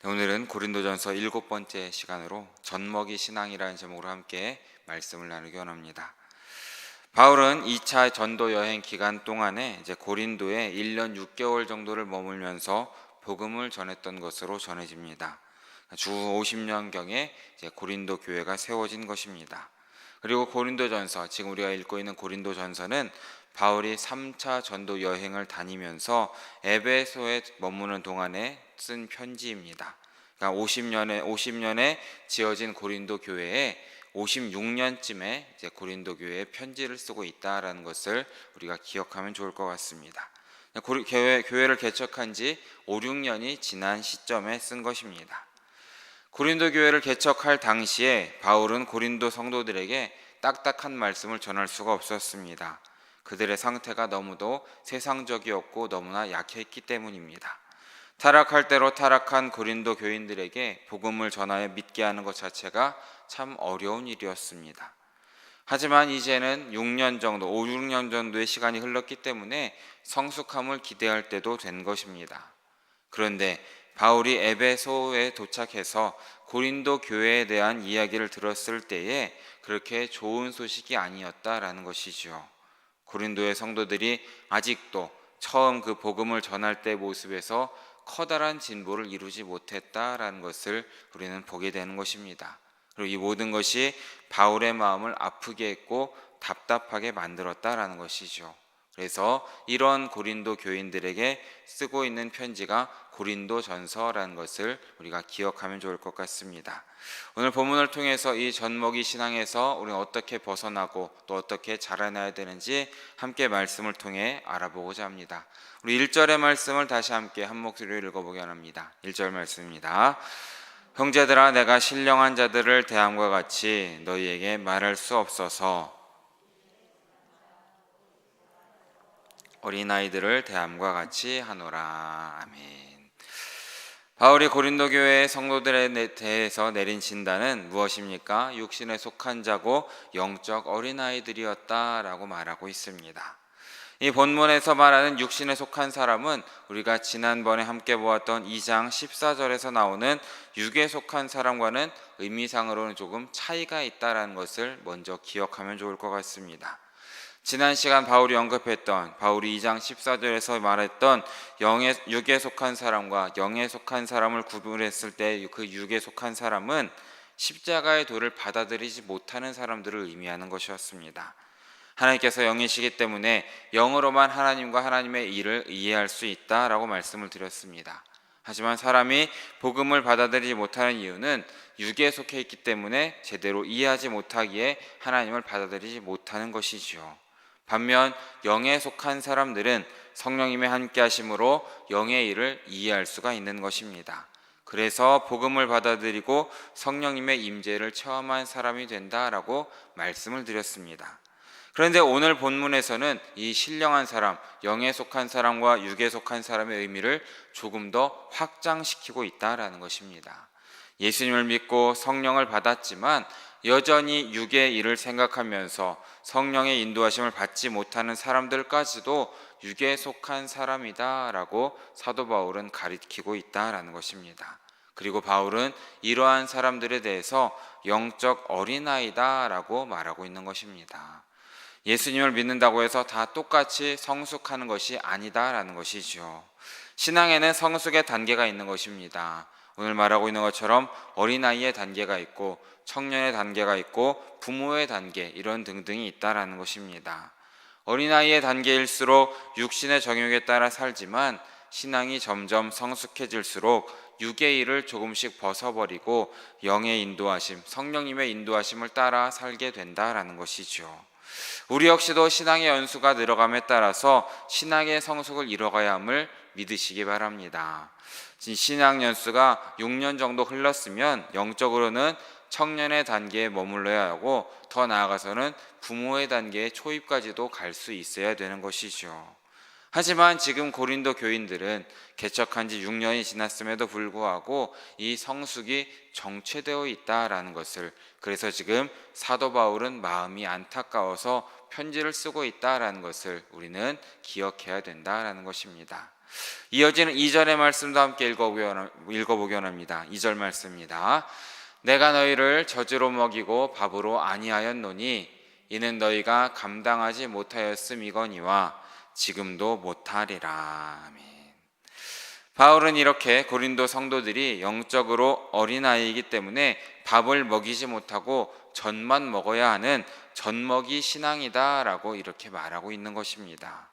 오늘은 고린도전서 7번째 시간으로 젖먹이 신앙이라는 제목으로 함께 말씀을 나누기 원합니다. 바울은 2차 전도 여행 기간 동안에 고린도에 1년 6개월 정도를 머물면서 복음을 전했던 것으로 전해집니다. 주 50년경에 고린도 교회가 세워진 것입니다. 그리고 고린도전서, 지금 우리가 읽고 있는 고린도전서는 바울이 3차 전도 여행을 다니면서 에베소에 머무는 동안에 쓴 편지입니다. 그러니까 50년에 지어진 고린도 교회에 56년쯤에 고린도 교회에 편지를 쓰고 있다라는 것을 우리가 기억하면 좋을 것 같습니다. 교회를 개척한 지 5, 6년이 지난 시점에 쓴 것입니다. 고린도 교회를 개척할 당시에 바울은 고린도 성도들에게 딱딱한 말씀을 전할 수가 없었습니다. 그들의 상태가 너무도 세상적이었고 너무나 약했기 때문입니다. 타락할 대로 타락한 고린도 교인들에게 복음을 전하여 믿게 하는 것 자체가 참 어려운 일이었습니다. 하지만 이제는 6년 정도, 5, 6년 정도의 시간이 흘렀기 때문에 성숙함을 기대할 때도 된 것입니다. 그런데 바울이 에베소에 도착해서 고린도 교회에 대한 이야기를 들었을 때에 그렇게 좋은 소식이 아니었다라는 것이죠. 고린도의 성도들이 아직도 처음 그 복음을 전할 때 모습에서 커다란 진보를 이루지 못했다라는 것을 우리는 보게 되는 것입니다. 그리고 이 모든 것이 바울의 마음을 아프게 했고 답답하게 만들었다라는 것이죠. 그래서 이런 고린도 교인들에게 쓰고 있는 편지가 고린도전서라는 것을 우리가 기억하면 좋을 것 같습니다. 오늘 본문을 통해서 이 젖먹이 신앙에서 우리는 어떻게 벗어나고 또 어떻게 자라나야 되는지 함께 말씀을 통해 알아보고자 합니다. 우리 1절의 말씀을 다시 함께 한 목소리로 읽어보기 원합니다. 1절 말씀입니다. 형제들아, 내가 신령한 자들을 대함과 같이 너희에게 말할 수 없어서 어린아이들을 대함과 같이 하노라. 아멘. 바울이 고린도 교회의 성도들에 대해서 내린 진단은 무엇입니까? 육신에 속한 자고 영적 어린아이들이었다라고 말하고 있습니다. 이 본문에서 말하는 육신에 속한 사람은 우리가 지난번에 함께 보았던 2장 14절에서 나오는 육에 속한 사람과는 의미상으로는 조금 차이가 있다는 것을 먼저 기억하면 좋을 것 같습니다. 지난 시간 바울이 언급했던, 바울이 2장 14절에서 말했던 육에 속한 사람과 영에 속한 사람을 구분했을 때 그 육에 속한 사람은 십자가의 도를 받아들이지 못하는 사람들을 의미하는 것이었습니다. 하나님께서 영이시기 때문에 영으로만 하나님과 하나님의 일을 이해할 수 있다라고 말씀을 드렸습니다. 하지만 사람이 복음을 받아들이지 못하는 이유는 육에 속해 있기 때문에 제대로 이해하지 못하기에 하나님을 받아들이지 못하는 것이죠. 반면 영에 속한 사람들은 성령님의 함께 하심으로 영의 일을 이해할 수가 있는 것입니다. 그래서 복음을 받아들이고 성령님의 임재를 체험한 사람이 된다라고 말씀을 드렸습니다. 그런데 오늘 본문에서는 이 신령한 사람, 영에 속한 사람과 육에 속한 사람의 의미를 조금 더 확장시키고 있다라는 것입니다. 예수님을 믿고 성령을 받았지만 여전히 육의 일을 생각하면서 성령의 인도하심을 받지 못하는 사람들까지도 육에 속한 사람이다라고 사도 바울은 가리키고 있다라는 것입니다. 그리고 바울은 이러한 사람들에 대해서 영적 어린아이다라고 말하고 있는 것입니다. 예수님을 믿는다고 해서 다 똑같이 성숙하는 것이 아니다라는 것이죠. 신앙에는 성숙의 단계가 있는 것입니다. 오늘 말하고 있는 것처럼 어린아이의 단계가 있고 청년의 단계가 있고 부모의 단계, 이런 등등이 있다라는 것입니다. 어린아이의 단계일수록 육신의 정욕에 따라 살지만 신앙이 점점 성숙해질수록 육의 일을 조금씩 벗어버리고 영의 인도하심, 성령님의 인도하심을 따라 살게 된다라는 것이죠. 우리 역시도 신앙의 연수가 늘어감에 따라서 신앙의 성숙을 이뤄가야 함을 믿으시기 바랍니다. 신앙 연수가 6년 정도 흘렀으면 영적으로는 청년의 단계에 머물러야 하고 더 나아가서는 부모의 단계에 초입까지도 갈 수 있어야 되는 것이죠. 하지만 지금 고린도 교인들은 개척한 지 6년이 지났음에도 불구하고 이 성숙이 정체되어 있다라는 것을, 그래서 지금 사도 바울은 마음이 안타까워서 편지를 쓰고 있다라는 것을 우리는 기억해야 된다라는 것입니다. 이어지는 2절의 말씀도 함께 읽어보기 원합니다. 2절 말씀입니다. 내가 너희를 젖으로 먹이고 밥으로 아니하였노니 이는 너희가 감당하지 못하였음이거니와 지금도 못하리라. 아멘. 바울은 이렇게 고린도 성도들이 영적으로 어린아이이기 때문에 밥을 먹이지 못하고 젖만 먹어야 하는 젖먹이 신앙이다 라고 이렇게 말하고 있는 것입니다.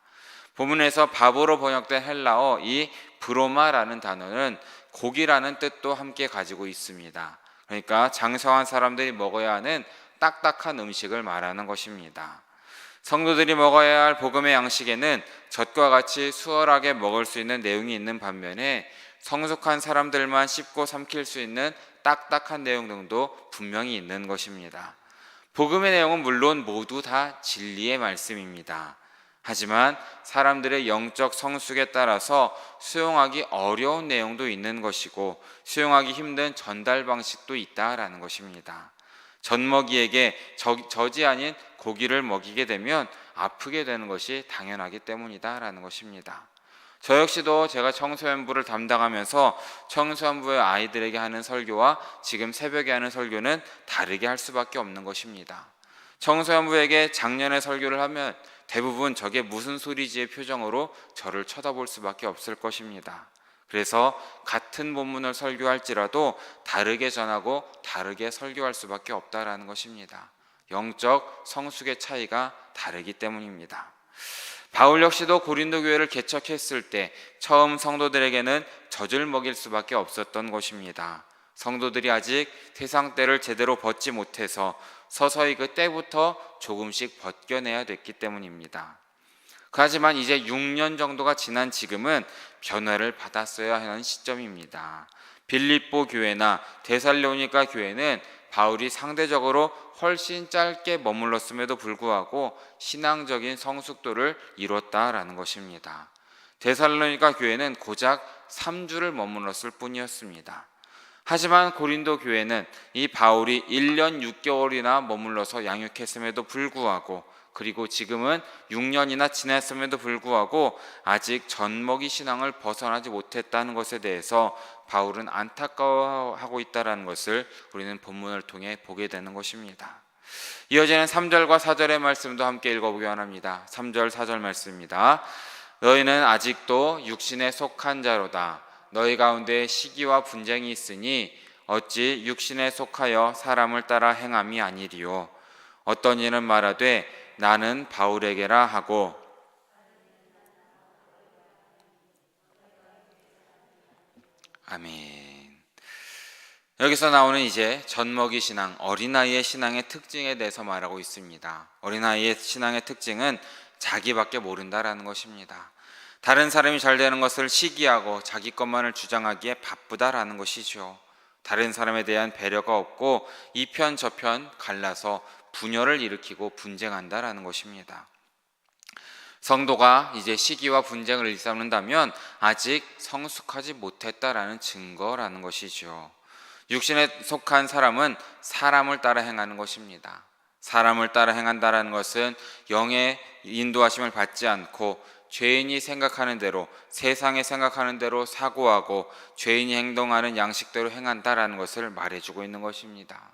본문에서 밥으로 번역된 헬라어 이 브로마라는 단어는 고기라는 뜻도 함께 가지고 있습니다. 그러니까 장성한 사람들이 먹어야 하는 딱딱한 음식을 말하는 것입니다. 성도들이 먹어야 할 복음의 양식에는 젖과 같이 수월하게 먹을 수 있는 내용이 있는 반면에 성숙한 사람들만 씹고 삼킬 수 있는 딱딱한 내용 등도 분명히 있는 것입니다. 복음의 내용은 물론 모두 다 진리의 말씀입니다. 하지만 사람들의 영적 성숙에 따라서 수용하기 어려운 내용도 있는 것이고 수용하기 힘든 전달 방식도 있다라는 것입니다. 젖먹이에게 젖이 아닌 고기를 먹이게 되면 아프게 되는 것이 당연하기 때문이다라는 것입니다. 저 역시도 제가 청소년부를 담당하면서 청소년부의 아이들에게 하는 설교와 지금 새벽에 하는 설교는 다르게 할 수밖에 없는 것입니다. 청소년부에게 작년에 설교를 하면 대부분 저게 무슨 소리지의 표정으로 저를 쳐다볼 수밖에 없을 것입니다. 그래서 같은 본문을 설교할지라도 다르게 전하고 다르게 설교할 수밖에 없다라는 것입니다. 영적 성숙의 차이가 다르기 때문입니다. 바울 역시도 고린도 교회를 개척했을 때 처음 성도들에게는 젖을 먹일 수밖에 없었던 것입니다. 성도들이 아직 세상 때를 제대로 벗지 못해서 서서히 그 때부터 조금씩 벗겨내야 됐기 때문입니다. 하지만 이제 6년 정도가 지난 지금은 변화를 받았어야 하는 시점입니다. 빌립보 교회나 데살로니가 교회는 바울이 상대적으로 훨씬 짧게 머물렀음에도 불구하고 신앙적인 성숙도를 이뤘다라는 것입니다. 데살로니가 교회는 고작 3주를 머물렀을 뿐이었습니다. 하지만 고린도 교회는 이 바울이 1년 6개월이나 머물러서 양육했음에도 불구하고 그리고 지금은 6년이나 지났음에도 불구하고 아직 젖먹이 신앙을 벗어나지 못했다는 것에 대해서 바울은 안타까워하고 있다는 것을 우리는 본문을 통해 보게 되는 것입니다. 이어지는 3절과 4절의 말씀도 함께 읽어보기 원합니다. 3절 4절 말씀입니다. 너희는 아직도 육신에 속한 자로다. 너희 가운데 시기와 분쟁이 있으니 어찌 육신에 속하여 사람을 따라 행함이 아니리요. 어떤 이는 말하되 나는 바울에게라 하고 아멘. 여기서 나오는 이제 젖먹이 신앙, 어린아이의 신앙의 특징에 대해서 말하고 있습니다. 어린아이의 신앙의 특징은 자기밖에 모른다라는 것입니다. 다른 사람이 잘 되는 것을 시기하고 자기 것만을 주장하기에 바쁘다라는 것이죠. 다른 사람에 대한 배려가 없고 이편 저편 갈라서 분열을 일으키고 분쟁한다라는 것입니다. 성도가 이제 시기와 분쟁을 일삼는다면 아직 성숙하지 못했다라는 증거라는 것이죠. 육신에 속한 사람은 사람을 따라 행하는 것입니다. 사람을 따라 행한다라는 것은 영의 인도하심을 받지 않고 죄인이 생각하는 대로, 세상에 생각하는 대로 사고하고 죄인이 행동하는 양식대로 행한다라는 것을 말해주고 있는 것입니다.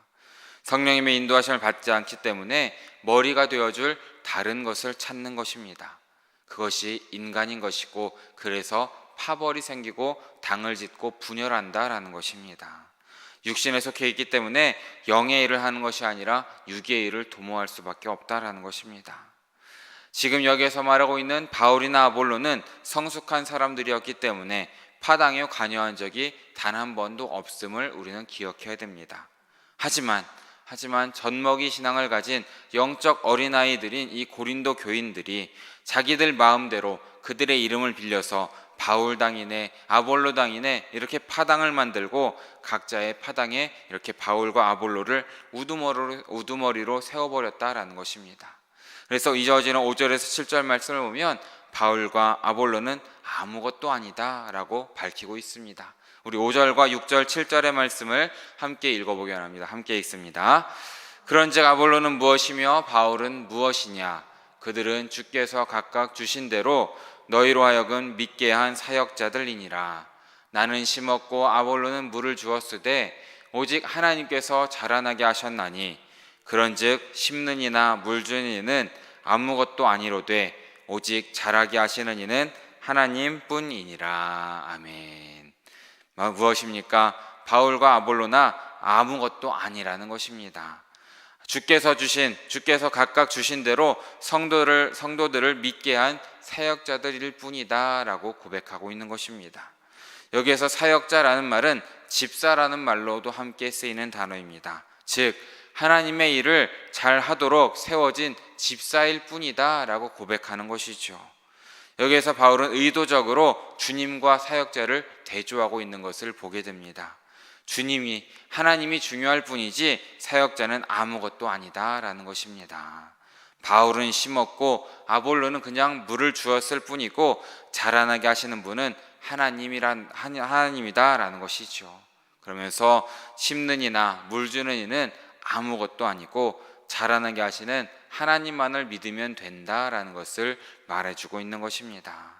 성령님의 인도하심을 받지 않기 때문에 머리가 되어줄 다른 것을 찾는 것입니다. 그것이 인간인 것이고 그래서 파벌이 생기고 당을 짓고 분열한다라는 것입니다. 육신에 속해 있기 때문에 영의 일을 하는 것이 아니라 육의 일을 도모할 수밖에 없다라는 것입니다. 지금 여기에서 말하고 있는 바울이나 아볼로는 성숙한 사람들이었기 때문에 파당에 관여한 적이 단 한 번도 없음을 우리는 기억해야 됩니다. 하지만 젖먹이 신앙을 가진 영적 어린아이들인 이 고린도 교인들이 자기들 마음대로 그들의 이름을 빌려서 바울 당이네 아볼로 당이네 이렇게 파당을 만들고 각자의 파당에 이렇게 바울과 아볼로를 우두머리로 세워버렸다라는 것입니다. 그래서 이어지는 5절에서 7절 말씀을 보면 바울과 아볼로는 아무것도 아니다 라고 밝히고 있습니다. 우리 5절과 6절 7절의 말씀을 함께 읽어보기 원합니다. 함께 읽습니다. 그런즉 아볼로는 무엇이며 바울은 무엇이냐? 그들은 주께서 각각 주신 대로 너희로 하여금 믿게 한 사역자들이니라. 나는 심었고 아볼로는 물을 주었으되 오직 하나님께서 자라나게 하셨나니 그런즉 심는 이나 물 주는 이는 아무것도 아니로되 오직 자라게 하시는 이는 하나님뿐이니라. 아멘. 무엇입니까? 바울과 아볼로나 아무것도 아니라는 것입니다. 주께서 각각 주신 대로 성도들을 믿게 한 사역자들일 뿐이다라고 고백하고 있는 것입니다. 여기에서 사역자라는 말은 집사라는 말로도 함께 쓰이는 단어입니다. 즉 하나님의 일을 잘 하도록 세워진 집사일 뿐이다라고 고백하는 것이죠. 여기에서 바울은 의도적으로 주님과 사역자를 대조하고 있는 것을 보게 됩니다. 하나님이 중요할 뿐이지 사역자는 아무것도 아니다라는 것입니다. 바울은 심었고 아볼로는 그냥 물을 주었을 뿐이고 자라나게 하시는 분은 하나님이다라는 것이죠. 그러면서 심는 이나 물 주는 이는 아무것도 아니고 자라나게 하시는 하나님만을 믿으면 된다라는 것을 말해주고 있는 것입니다.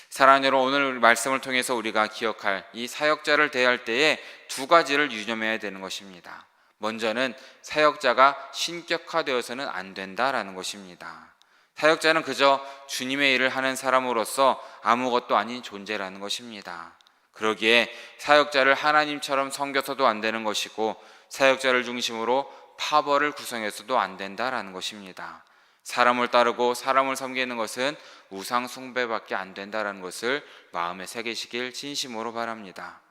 사랑하는 여러분, 오늘 말씀을 통해서 우리가 기억할 이 사역자를 대할 때에 두 가지를 유념해야 되는 것입니다. 먼저는 사역자가 신격화되어서는 안 된다라는 것입니다. 사역자는 그저 주님의 일을 하는 사람으로서 아무것도 아닌 존재라는 것입니다. 그러기에 사역자를 하나님처럼 섬겨서도 안 되는 것이고 사역자를 중심으로 파벌을 구성해서도 안 된다라는 것입니다. 사람을 따르고 사람을 섬기는 것은 우상 숭배밖에 안 된다라는 것을 마음에 새기시길 진심으로 바랍니다.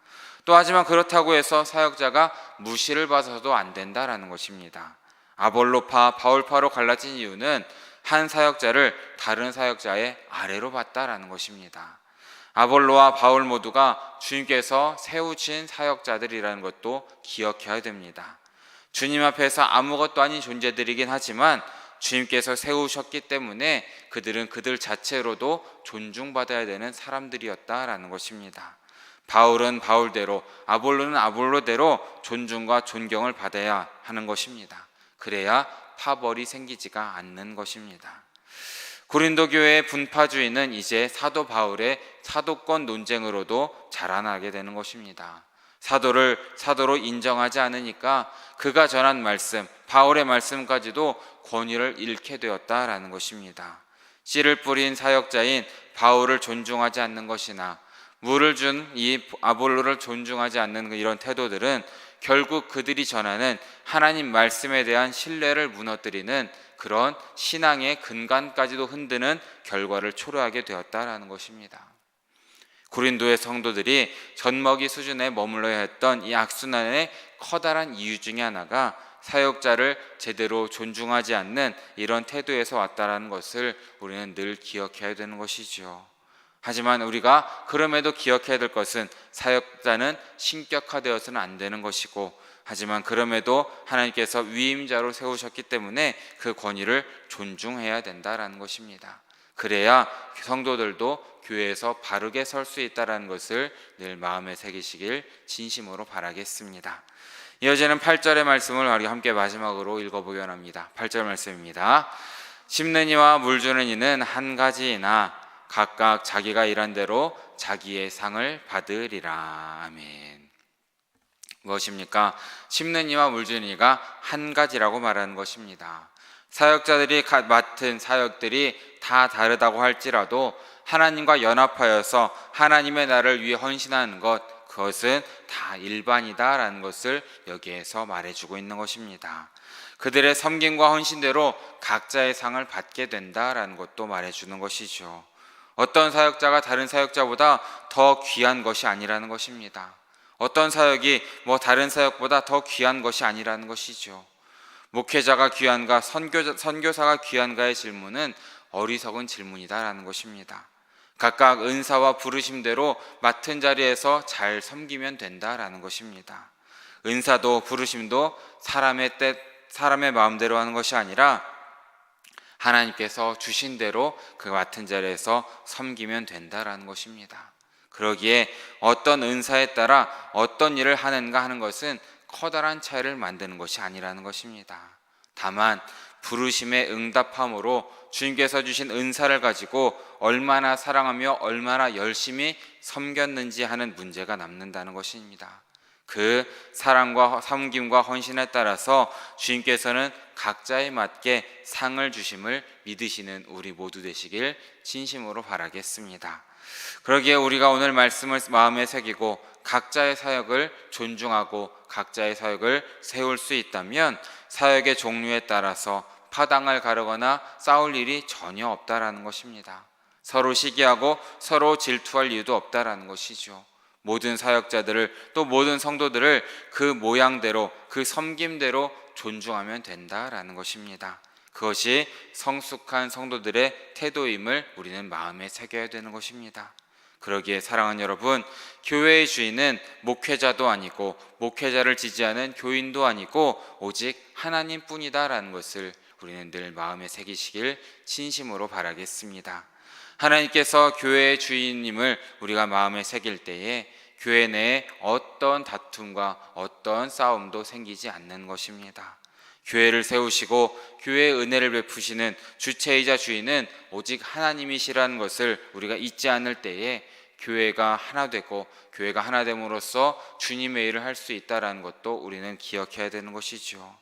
또 하지만 그렇다고 해서 사역자가 무시를 받아서도 안 된다라는 것입니다. 아볼로파, 바울파로 갈라진 이유는 한 사역자를 다른 사역자의 아래로 봤다라는 것입니다. 아볼로와 바울 모두가 주님께서 세우신 사역자들이라는 것도 기억해야 됩니다. 주님 앞에서 아무것도 아닌 존재들이긴 하지만 주님께서 세우셨기 때문에 그들은 그들 자체로도 존중받아야 되는 사람들이었다라는 것입니다. 바울은 바울대로, 아볼로는 아볼로대로 존중과 존경을 받아야 하는 것입니다. 그래야 파벌이 생기지가 않는 것입니다. 고린도 교회의 분파주의는 이제 사도 바울의 사도권 논쟁으로도 자라나게 되는 것입니다. 사도를 사도로 인정하지 않으니까 그가 전한 말씀, 바울의 말씀까지도 권위를 잃게 되었다라는 것입니다. 씨를 뿌린 사역자인 바울을 존중하지 않는 것이나 물을 준 이 아볼로를 존중하지 않는 이런 태도들은 결국 그들이 전하는 하나님 말씀에 대한 신뢰를 무너뜨리는 그런 신앙의 근간까지도 흔드는 결과를 초래하게 되었다라는 것입니다. 고린도의 성도들이 젖먹이 수준에 머물러야 했던 이 악순환의 커다란 이유 중에 하나가 사역자를 제대로 존중하지 않는 이런 태도에서 왔다라는 것을 우리는 늘 기억해야 되는 것이죠. 하지만 우리가 그럼에도 기억해야 될 것은 사역자는 신격화되어서는 안 되는 것이고, 하지만 그럼에도 하나님께서 위임자로 세우셨기 때문에 그 권위를 존중해야 된다라는 것입니다. 그래야 성도들도 교회에서 바르게 설 수 있다는 것을 늘 마음에 새기시길 진심으로 바라겠습니다. 이어지는 8절의 말씀을 우리 함께 마지막으로 읽어보려 합니다. 8절 말씀입니다. 심는 이와 물 주는 이는 한 가지이나 각각 자기가 일한 대로 자기의 상을 받으리라. 아멘. 무엇입니까? 심는 이와 물 주는 이가 한 가지라고 말하는 것입니다. 사역자들이 맡은 사역들이 다 다르다고 할지라도 하나님과 연합하여서 하나님의 나라를 위해 헌신하는 것, 그것은 다 일반이다라는 것을 여기에서 말해주고 있는 것입니다. 그들의 섬김과 헌신대로 각자의 상을 받게 된다라는 것도 말해주는 것이죠. 어떤 사역자가 다른 사역자보다 더 귀한 것이 아니라는 것입니다. 어떤 사역이 다른 사역보다 더 귀한 것이 아니라는 것이죠. 목회자가 귀한가, 선교사가 귀한가의 질문은 어리석은 질문이다라는 것입니다. 각각 은사와 부르심대로 맡은 자리에서 잘 섬기면 된다라는 것입니다. 은사도 부르심도 사람의 마음대로 하는 것이 아니라 하나님께서 주신 대로 그 맡은 자리에서 섬기면 된다라는 것입니다. 그러기에 어떤 은사에 따라 어떤 일을 하는가 하는 것은 커다란 차이를 만드는 것이 아니라는 것입니다. 다만 부르심에 응답함으로 주님께서 주신 은사를 가지고 얼마나 사랑하며 얼마나 열심히 섬겼는지 하는 문제가 남는다는 것입니다. 그 사랑과 섬김과 헌신에 따라서 주님께서는 각자에 맞게 상을 주심을 믿으시는 우리 모두 되시길 진심으로 바라겠습니다. 그러기에 우리가 오늘 말씀을 마음에 새기고 각자의 사역을 존중하고 각자의 사역을 세울 수 있다면 사역의 종류에 따라서 파당을 가르거나 싸울 일이 전혀 없다라는 것입니다. 서로 시기하고 서로 질투할 이유도 없다라는 것이죠. 모든 사역자들을 또 모든 성도들을 그 모양대로 그 섬김대로 존중하면 된다라는 것입니다. 그것이 성숙한 성도들의 태도임을 우리는 마음에 새겨야 되는 것입니다. 그러기에 사랑하는 여러분, 교회의 주인은 목회자도 아니고 목회자를 지지하는 교인도 아니고 오직 하나님뿐이다라는 것을 우리는 늘 마음에 새기시길 진심으로 바라겠습니다. 하나님께서 교회의 주인님을 우리가 마음에 새길 때에 교회 내에 어떤 다툼과 어떤 싸움도 생기지 않는 것입니다. 교회를 세우시고 교회의 은혜를 베푸시는 주체이자 주인은 오직 하나님이시라는 것을 우리가 잊지 않을 때에 교회가 하나 되고 교회가 하나 됨으로써 주님의 일을 할 수 있다는 것도 우리는 기억해야 되는 것이죠.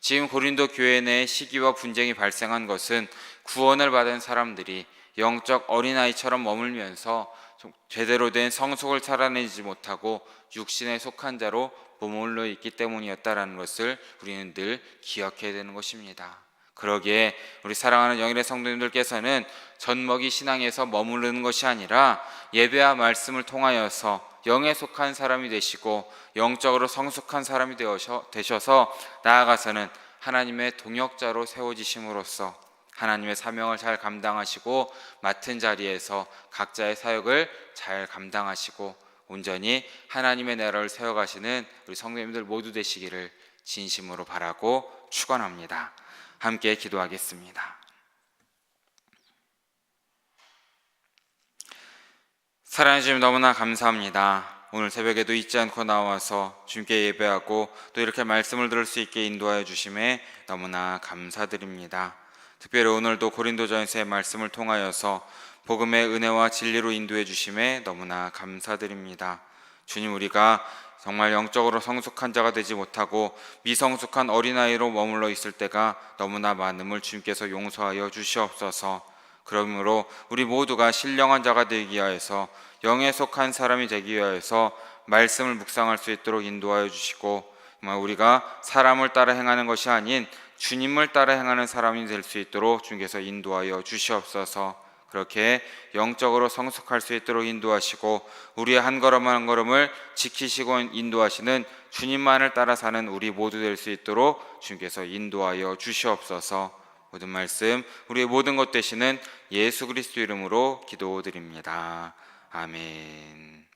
지금 고린도 교회 내에 시기와 분쟁이 발생한 것은 구원을 받은 사람들이 영적 어린아이처럼 머물면서 제대로 된 성숙을 살아내지 못하고 육신에 속한 자로 머물러 있기 때문이었다라는 것을 우리는 늘 기억해야 되는 것입니다. 그러기에 우리 사랑하는 영일의 성도님들께서는 젖먹이 신앙에서 머무르는 것이 아니라 예배와 말씀을 통하여서 영에 속한 사람이 되시고 영적으로 성숙한 사람이 되셔서 나아가서는 하나님의 동역자로 세워지심으로써 하나님의 사명을 잘 감당하시고 맡은 자리에서 각자의 사역을 잘 감당하시고 온전히 하나님의 나라를 세워가시는 우리 성도님들 모두 되시기를 진심으로 바라고 축원합니다. 함께 기도하겠습니다. 사랑해 주님 너무나 감사합니다. 오늘 새벽에도 잊지 않고 나와서 주님께 예배하고 또 이렇게 말씀을 들을 수 있게 인도하여 주심에 너무나 감사드립니다. 특별히 오늘도 고린도전서의 말씀을 통하여서 복음의 은혜와 진리로 인도해 주심에 너무나 감사드립니다. 주님, 우리가 정말 영적으로 성숙한 자가 되지 못하고 미성숙한 어린아이로 머물러 있을 때가 너무나 많음을 주님께서 용서하여 주시옵소서. 그러므로 우리 모두가 신령한 자가 되기 위하여서 영에 속한 사람이 되기 위하여서 말씀을 묵상할 수 있도록 인도하여 주시고 정말 우리가 사람을 따라 행하는 것이 아닌 주님을 따라 행하는 사람이 될 수 있도록 주님께서 인도하여 주시옵소서. 그렇게 영적으로 성숙할 수 있도록 인도하시고 우리의 한 걸음 한 걸음을 지키시고 인도하시는 주님만을 따라 사는 우리 모두 될 수 있도록 주님께서 인도하여 주시옵소서. 모든 말씀 우리의 모든 것 되시는 예수 그리스도 이름으로 기도드립니다. 아멘.